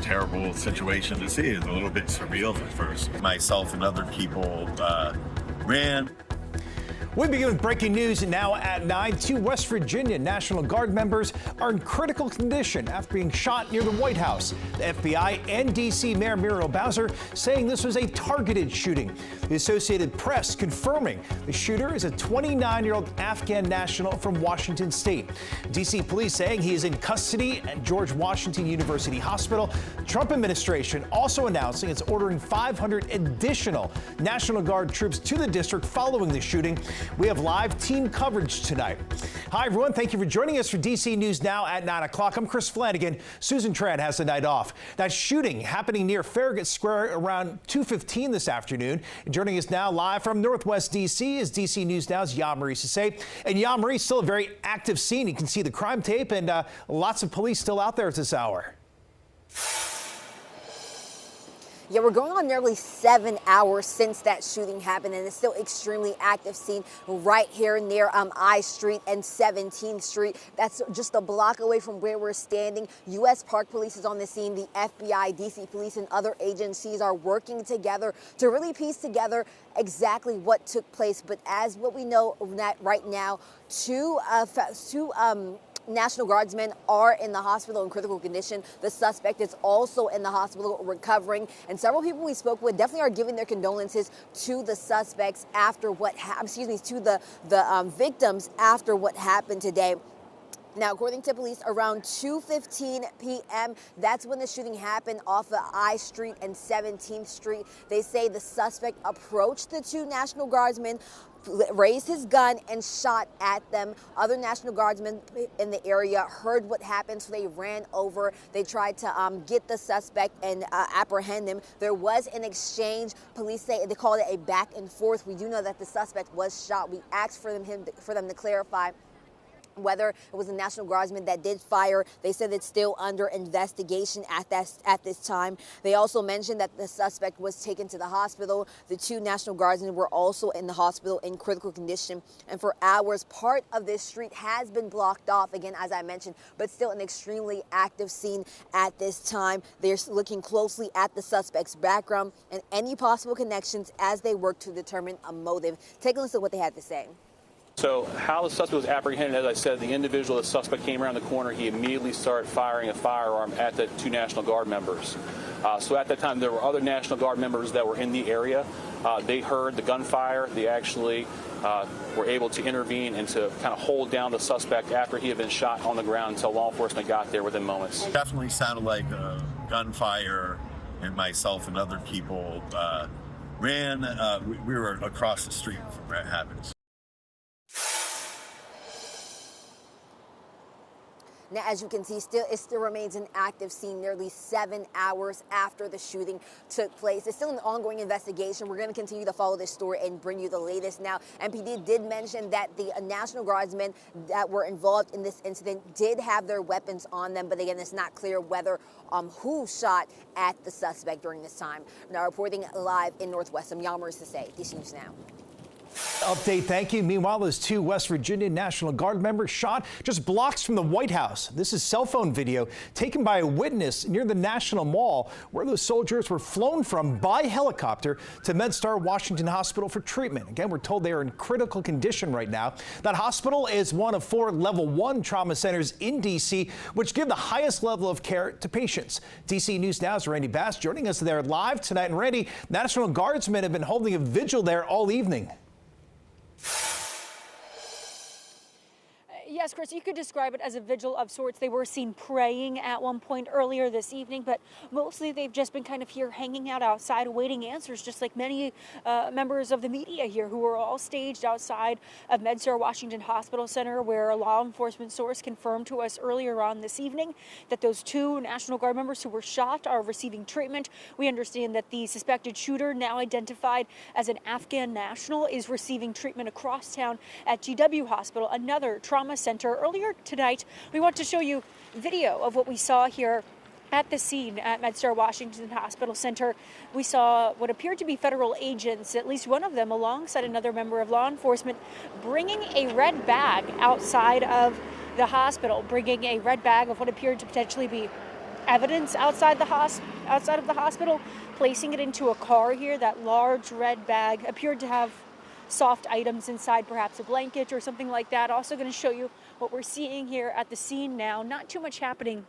terrible situation to see. It's a little bit surreal at first. Myself and other people ran. We begin with breaking news now at 9. Two West Virginia National Guard members are in critical condition after being shot near the White House. The FBI and D.C. Mayor Muriel Bowser saying this was a targeted shooting. The Associated Press confirming the shooter is a 29-year-old Afghan national from Washington State. D.C. police saying he is in custody at George Washington University Hospital. Trump administration also announcing it's ordering 500 additional National Guard troops to the district following the shooting. We have live team coverage tonight. Hi, everyone. Thank you for joining us for DC News Now at 9 o'clock. I'm Chris Flanagan. Susan Tran has the night off. That shooting happening near Farragut Square around 2:15 this afternoon. And joining us now live from Northwest DC is DC News Now's Yamarie Sase. And Yamarie, still a very active scene. You can see the crime tape and lots of police still out there at this hour. Yeah, we're going on nearly 7 hours since that shooting happened, and it's still extremely active scene right here near I Street and 17th Street. That's just a block away from where we're standing. U.S. Park Police is on the scene. The FBI, D.C. Police, and other agencies are working together to really piece together exactly what took place. But as what we know right now, two National Guardsmen are in the hospital in critical condition. The suspect is also in the hospital recovering, and several people we spoke with definitely are giving their condolences to the suspects after what to the victims after what happened today. Now, according to police, around 2:15 p.m., that's when the shooting happened off of I Street and 17th Street. They say the suspect approached the two National Guardsmen, raised his gun and shot at them. Other National Guardsmen in the area heard what happened, so they ran over. They tried to get the suspect and apprehend him. There was an exchange. Police say they called it a back and forth. We do know that the suspect was shot. We asked for them to clarify whether it was a National Guardsman that did fire. They said it's still under investigation at this time. They also mentioned that the suspect was taken to the hospital. The two National Guardsmen were also in the hospital in critical condition. And for hours, part of this street has been blocked off, again, as I mentioned, but still an extremely active scene at this time. They're looking closely at the suspect's background and any possible connections as they work to determine a motive. Take a listen to what they had to say. So how the suspect was apprehended, as I said, the suspect came around the corner. He immediately started firing a firearm at the two National Guard members. So at that time, there were other National Guard members that were in the area. They heard the gunfire. They actually were able to intervene and to kind of hold down the suspect after he had been shot on the ground until law enforcement got there within moments. Definitely sounded like a gunfire, and myself and other people ran. We were across the street from where it happened. Now, as you can see, it still remains an active scene nearly 7 hours after the shooting took place. It's still an ongoing investigation. We're going to continue to follow this story and bring you the latest. Now, MPD did mention that the National Guardsmen that were involved in this incident did have their weapons on them, but again, it's not clear whether who shot at the suspect during this time. Now, reporting live in Northwest, I'm Yamarie Sase, DC News Now. Update, thank you. Meanwhile, those two West Virginia National Guard members shot just blocks from the White House. This is cell phone video taken by a witness near the National Mall, where those soldiers were flown from by helicopter to MedStar Washington Hospital for treatment. Again, we're told they are in critical condition right now. That hospital is one of 4 level 1 trauma centers in D.C., which give the highest level of care to patients. DC News Now's Randy Bass joining us there live tonight. And Randy, National Guardsmen have been holding a vigil there all evening. Yes, Chris, you could describe it as a vigil of sorts. They were seen praying at one point earlier this evening, but mostly they've just been kind of here hanging out outside awaiting answers, just like many members of the media here who are all staged outside of MedStar Washington Hospital Center, where a law enforcement source confirmed to us earlier on this evening that those two National Guard members who were shot are receiving treatment. We understand that the suspected shooter, now identified as an Afghan national, is receiving treatment across town at GW Hospital, another trauma center. Earlier tonight, we want to show you video of what we saw here at the scene at MedStar Washington Hospital Center. We saw what appeared to be federal agents, at least one of them alongside another member of law enforcement, bringing a red bag outside of the hospital, bringing a red bag of what appeared to potentially be evidence outside of the hospital, placing it into a car here. That large red bag appeared to have soft items inside, perhaps a blanket or something like that. Also going to show you what we're seeing here at the scene now. Not too much happening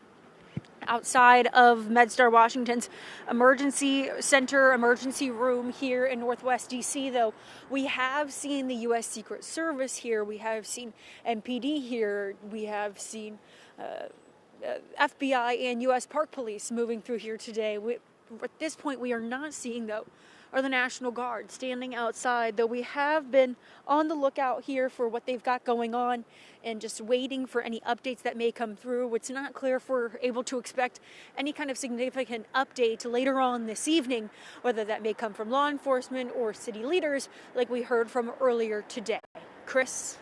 outside of MedStar Washington's emergency center, emergency room here in Northwest DC, though. We have seen the U.S. Secret Service here. We have seen MPD here. We have seen FBI and U.S. Park Police moving through here today. At this point, we are not seeing, though, are the National Guard standing outside, though we have been on the lookout here for what they've got going on and just waiting for any updates that may come through. It's not clear if we're able to expect any kind of significant update later on this evening, whether that may come from law enforcement or city leaders like we heard from earlier today. Chris?